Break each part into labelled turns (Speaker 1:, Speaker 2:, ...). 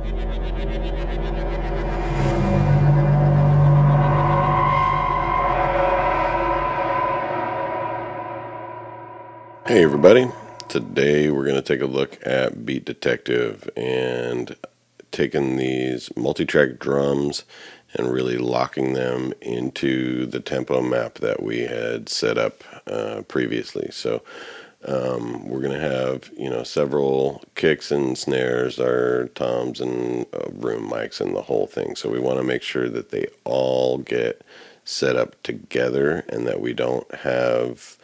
Speaker 1: Hey everybody, today we're going to take a look at Beat Detective and taking these multi-track drums and really locking them into the tempo map that we had set up previously. So we're going to have, several kicks and snares, our toms and room mics and the whole thing. So we want to make sure that they all get set up together and that we don't have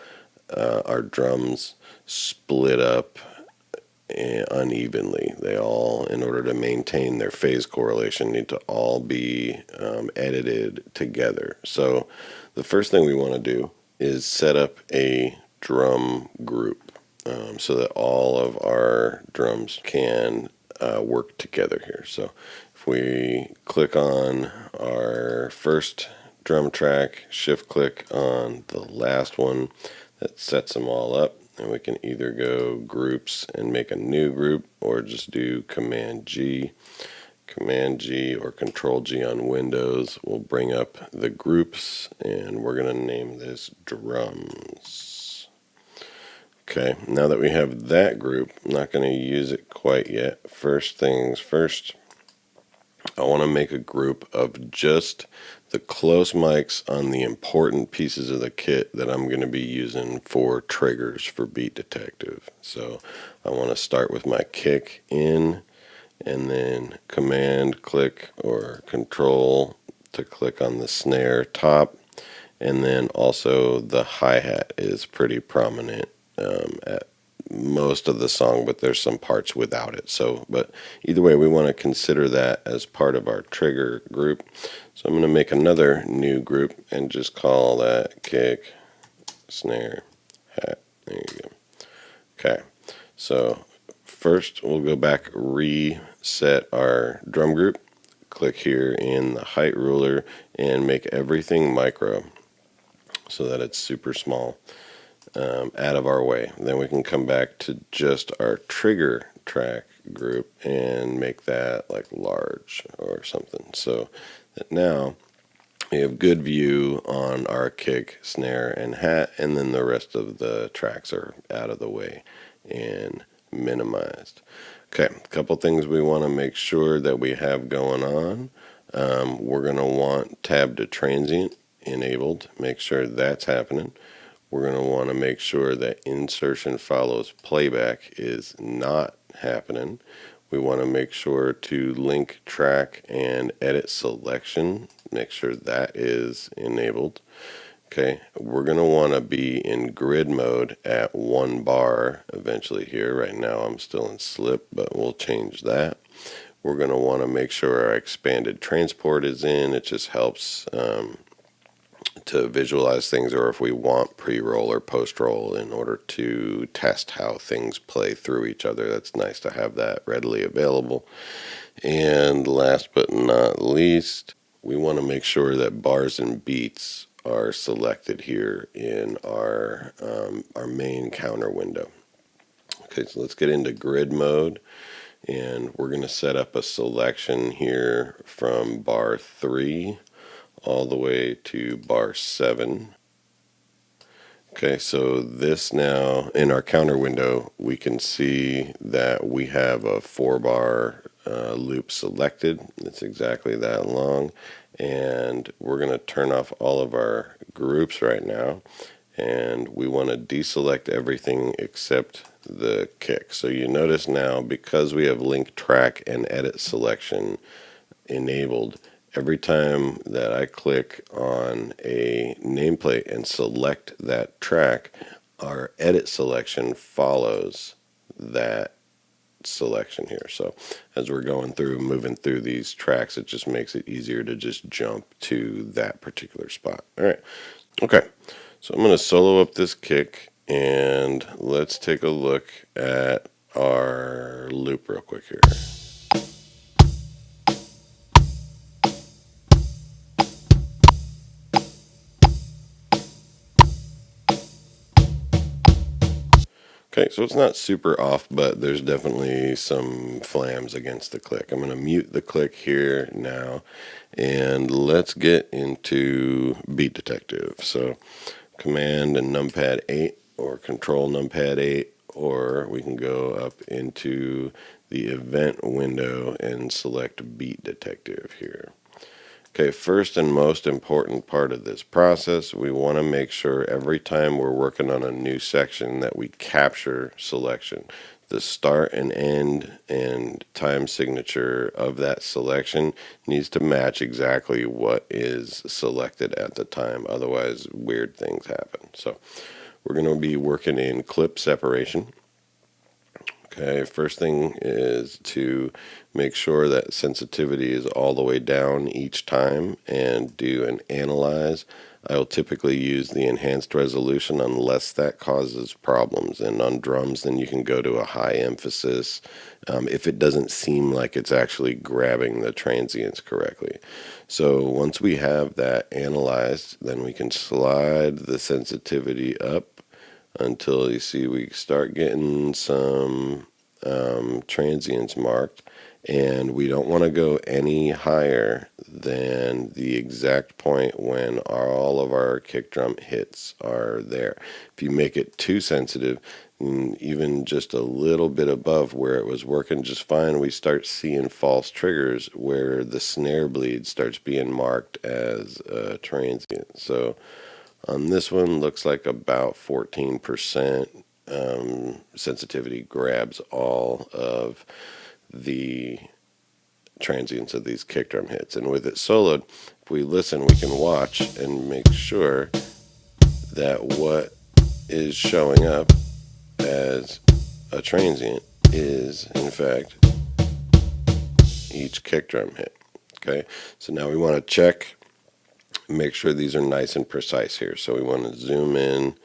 Speaker 1: our drums split up unevenly. They all, in order to maintain their phase correlation, need to all be edited together. So the first thing we want to do is set up a drum group so that all of our drums can work together here. So if we click on our first drum track, shift click on the last one, that sets them all up, and we can either go groups and make a new group or just do Command G or Control G on Windows will bring up the groups, and we're going to name this drums. Okay, now that we have that group, I'm not going to use it quite yet. First things first, I want to make a group of just the close mics on the important pieces of the kit that I'm going to be using for triggers for Beat Detective. So I want to start with my kick in, and then Command click or Control to click on the snare top, and then also the hi-hat is pretty prominent at most of the song, but there's some parts without it. So, but either way, we want to consider that as part of our trigger group. So I'm going to make another new group and just call that kick, snare, hat. There you go. Okay, so first we'll go back, reset our drum group, click here in the height ruler and make everything micro so that it's super small. Out of our way. Then we can come back to just our trigger track group and make that like large or something, so that now we have good view on our kick, snare, and hat, and then the rest of the tracks are out of the way and minimized. Okay, a couple things we want to make sure that we have going on. We're going to want tab to transient enabled. Make sure that's happening. We're going to want to make sure that insertion follows playback is not happening. We want to make sure to link track and edit selection. Make sure that is enabled. Okay, we're going to want to be in grid mode at 1 bar eventually here. Right now I'm still in slip, but we'll change that. We're going to want to make sure our expanded transport is in. It just helps to visualize things, or if we want pre-roll or post-roll in order to test how things play through each other. That's nice to have that readily available. And last but not least, we want to make sure that bars and beats are selected here in our main counter window. Okay, so let's get into grid mode, and we're going to set up a selection here from bar 3 all the way to bar 7. Okay, so this now, in our counter window, we can see that we have a 4-bar loop selected. It's exactly that long, and we're going to turn off all of our groups right now, and we want to deselect everything except the kick. So you notice now, because we have link track and edit selection enabled, every time that I click on a nameplate and select that track, our edit selection follows that selection here. So as we're going through, moving through these tracks, it just makes it easier to just jump to that particular spot. All right. Okay. So I'm going to solo up this kick, and let's take a look at our loop real quick here. Okay, so it's not super off, but there's definitely some flams against the click. I'm going to mute the click here now, and let's get into Beat Detective. So Command and NumPad 8 or Control NumPad 8, or we can go up into the event window and select Beat Detective here. Okay, first and most important part of this process, we want to make sure every time we're working on a new section that we capture selection. The start and end and time signature of that selection needs to match exactly what is selected at the time. Otherwise, weird things happen. So we're going to be working in clip separation. Okay, first thing is to make sure that sensitivity is all the way down each time and do an analyze. I will typically use the enhanced resolution unless that causes problems. And on drums, then you can go to a high emphasis if it doesn't seem like it's actually grabbing the transients correctly. So once we have that analyzed, then we can slide the sensitivity up until you see we start getting some transients marked, and we don't want to go any higher than the exact point when all of our kick drum hits are there. If you make it too sensitive, even just a little bit above where it was working just fine, we start seeing false triggers where the snare bleed starts being marked as a transient. So on this one, looks like about 14% sensitivity grabs all of the transients of these kick drum hits. And with it soloed, if we listen, we can watch and make sure that what is showing up as a transient is, in fact, each kick drum hit. Okay, so now we want to check, make sure these are nice and precise here. So we want to zoom in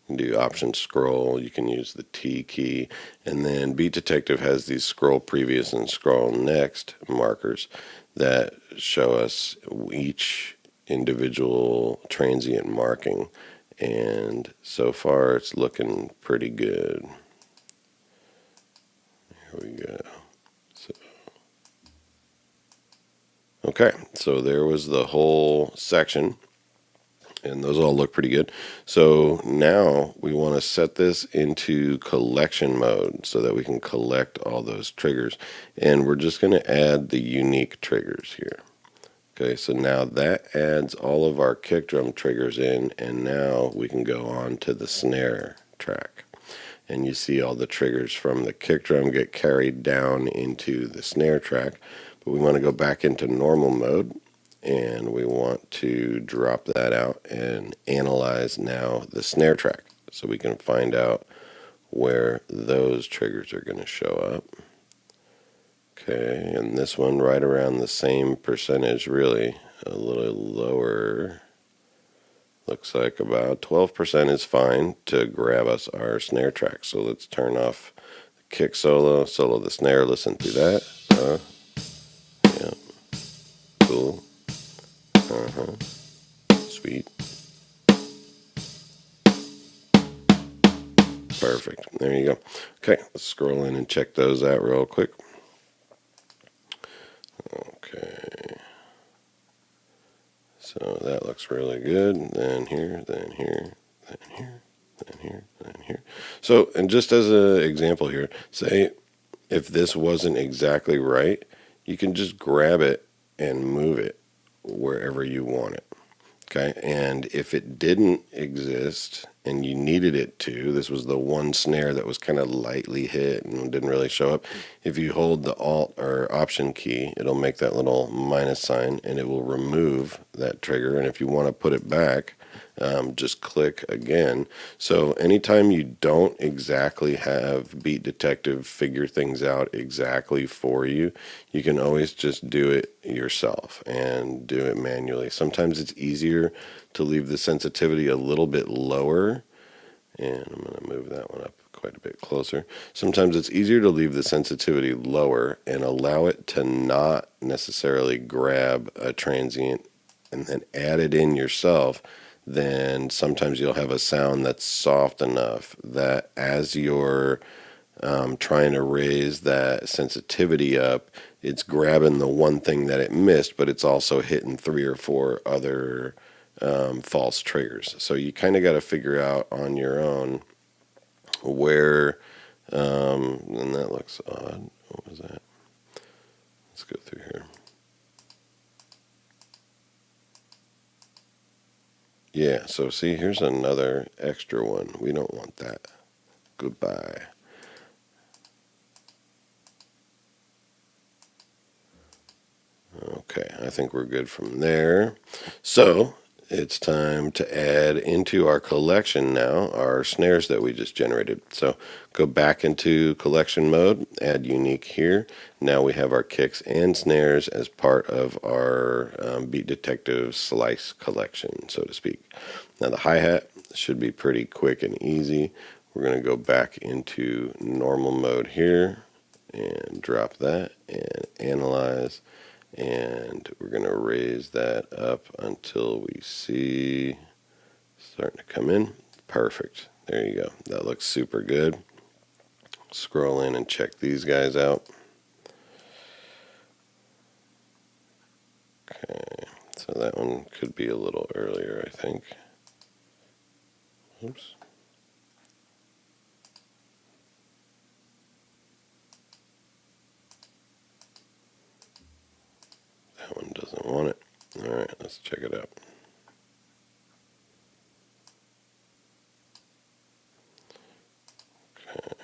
Speaker 1: and do option scroll. You can use the T key, and then Beat Detective has these scroll previous and scroll next markers that show us each individual transient marking, and so far it's looking pretty good. Here we go. Okay, so there was the whole section, and those all look pretty good. So now we want to set this into collection mode so that we can collect all those triggers, and we're just going to add the unique triggers here. Okay, so now that adds all of our kick drum triggers in, and now we can go on to the snare track. And you see all the triggers from the kick drum get carried down into the snare track. But we want to go back into normal mode, and we want to drop that out and analyze now the snare track so we can find out where those triggers are going to show up. Okay, and this one right around the same percentage, really a little lower. Looks like about 12% is fine to grab us our snare track. So let's turn off the kick solo the snare, listen to that. Yeah, cool. Sweet. Perfect. There you go. Okay, let's scroll in and check those out real quick. Okay. So that looks really good. Then here, then here, then here, then here, then here. So, and just as an example here, say if this wasn't exactly right, you can just grab it and move it wherever you want it. Okay, and if it didn't exist and you needed it to, this was the one snare that was kind of lightly hit and didn't really show up. If you hold the Alt or Option key, it'll make that little minus sign and it will remove that trigger. And if you want to put it back, just click again. So anytime you don't exactly have Beat Detective figure things out exactly for you, you can always just do it yourself and do it manually. Sometimes it's easier to leave the sensitivity a little bit lower, and I'm going to move that one up quite a bit closer. Sometimes it's easier to leave the sensitivity lower and allow it to not necessarily grab a transient and then add it in yourself then sometimes you'll have a sound that's soft enough that as you're trying to raise that sensitivity up, it's grabbing the one thing that it missed, but it's also hitting 3 or 4 other false triggers. So you kind of got to figure out on your own where, and that looks odd. What was that? Let's go through here. Yeah, so see, here's another extra one. We don't want that. Goodbye. Okay, I think we're good from there. So it's time to add into our collection now our snares that we just generated. So go back into collection mode, add unique here. Now we have our kicks and snares as part of our Beat Detective slice collection, so to speak. Now the hi-hat should be pretty quick and easy. We're going to go back into normal mode here and drop that and analyze. And we're going to raise that up until we see starting to come in. Perfect. There you go. That looks super good. Scroll in and check these guys out. Okay, so that one could be a little earlier, I think. Oops. That one doesn't want it. All right, let's check it out. Okay.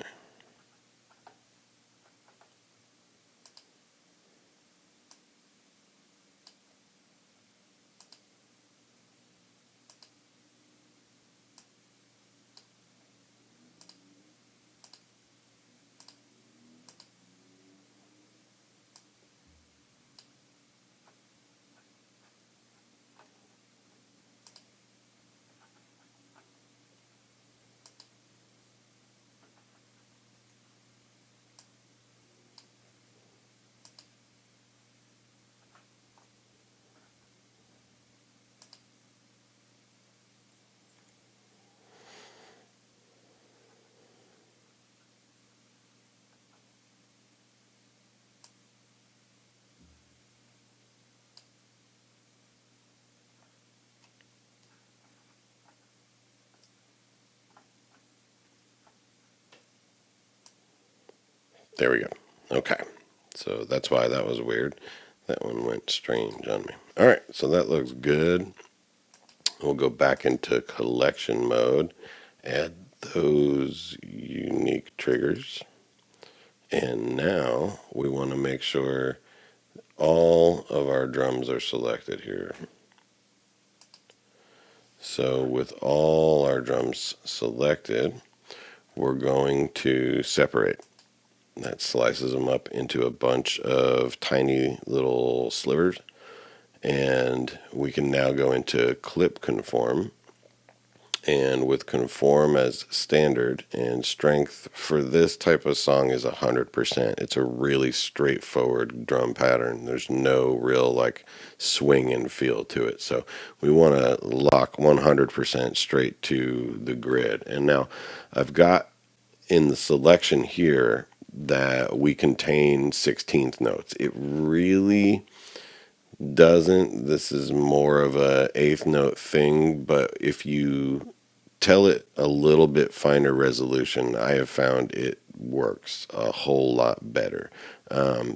Speaker 1: There we go. Okay. So that's why that was weird. That one went strange on me. All right, so that looks good. We'll go back into collection mode, add those unique triggers, and now we want to make sure all of our drums are selected here. So with all our drums selected, we're going to separate. That slices them up into a bunch of tiny little slivers, and we can now go into clip conform. And with conform as standard, and strength for this type of song is 100%. It's a really straightforward drum pattern. There's no real like swing and feel to it. So we want to lock 100% straight to the grid. And now I've got in the selection here that we contain 16th notes. It really doesn't. This is more of a eighth note thing, but if you tell it a little bit finer resolution, I have found it works a whole lot better.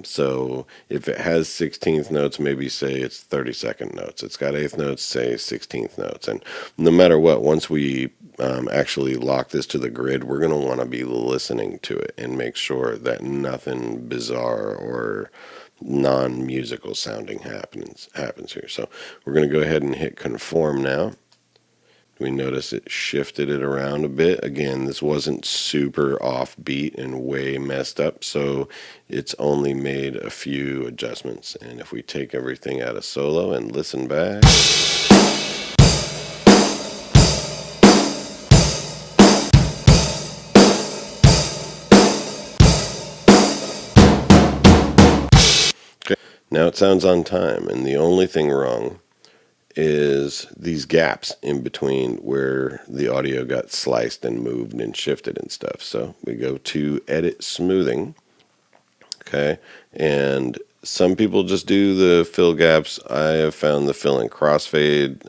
Speaker 1: So if it has 16th notes, maybe say it's 32nd notes. It's got eighth notes, say 16th notes. And no matter what, once we actually lock this to the grid, we're going to want to be listening to it and make sure that nothing bizarre or non-musical sounding happens here. So we're going to go ahead and hit conform now. We notice it shifted it around a bit. Again, this wasn't super offbeat and way messed up, so it's only made a few adjustments. And if we take everything out of solo and listen back, okay, now it sounds on time, and the only thing wrong is these gaps in between where the audio got sliced and moved and shifted and stuff. So we go to Edit Smoothing, okay, and some people just do the fill gaps. I have found the fill and crossfade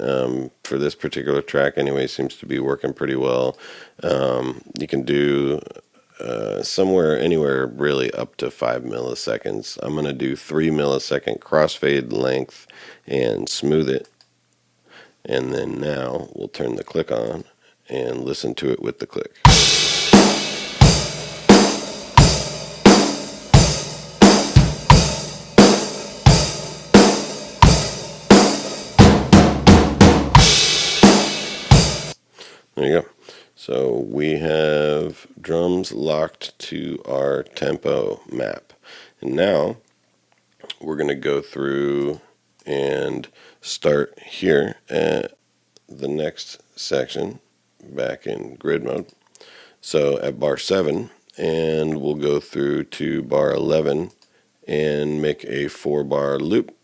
Speaker 1: for this particular track anyway seems to be working pretty well. You can do somewhere, anywhere really up to 5 milliseconds. I'm going to do 3 millisecond crossfade length and smooth it. And then now we'll turn the click on and listen to it with the click. There you go. So we have drums locked to our tempo map. And now we're going to go through and start here at the next section back in grid mode. So at bar 7, and we'll go through to bar 11 and make a 4-bar loop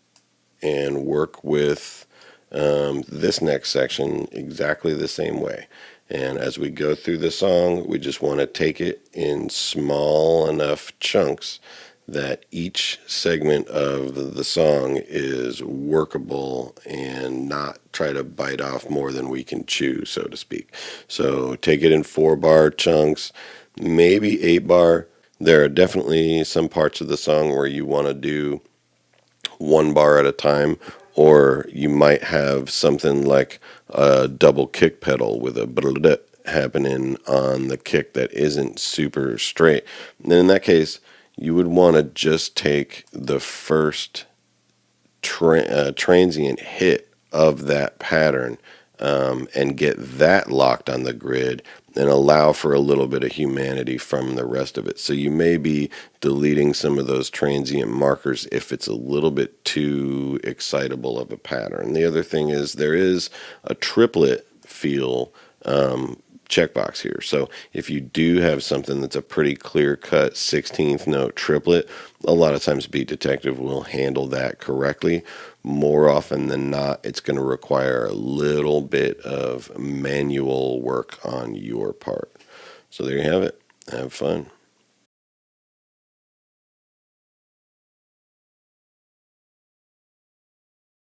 Speaker 1: and work with this next section exactly the same way. And as we go through the song, we just want to take it in small enough chunks that each segment of the song is workable and not try to bite off more than we can chew, so to speak. So take it in 4-bar chunks, maybe 8-bar. There are definitely some parts of the song where you want to do 1 bar at a time, or you might have something like a double kick pedal with a blah happening on the kick that isn't super straight. And in that case, you would want to just take the first transient hit of that pattern and get that locked on the grid and allow for a little bit of humanity from the rest of it. So you may be deleting some of those transient markers if it's a little bit too excitable of a pattern. The other thing is there is a triplet feel checkbox here. So if you do have something that's a pretty clear-cut 16th note triplet, a lot of times Beat Detective will handle that correctly. More often than not, it's going to require a little bit of manual work on your part. So there you have it. Have fun.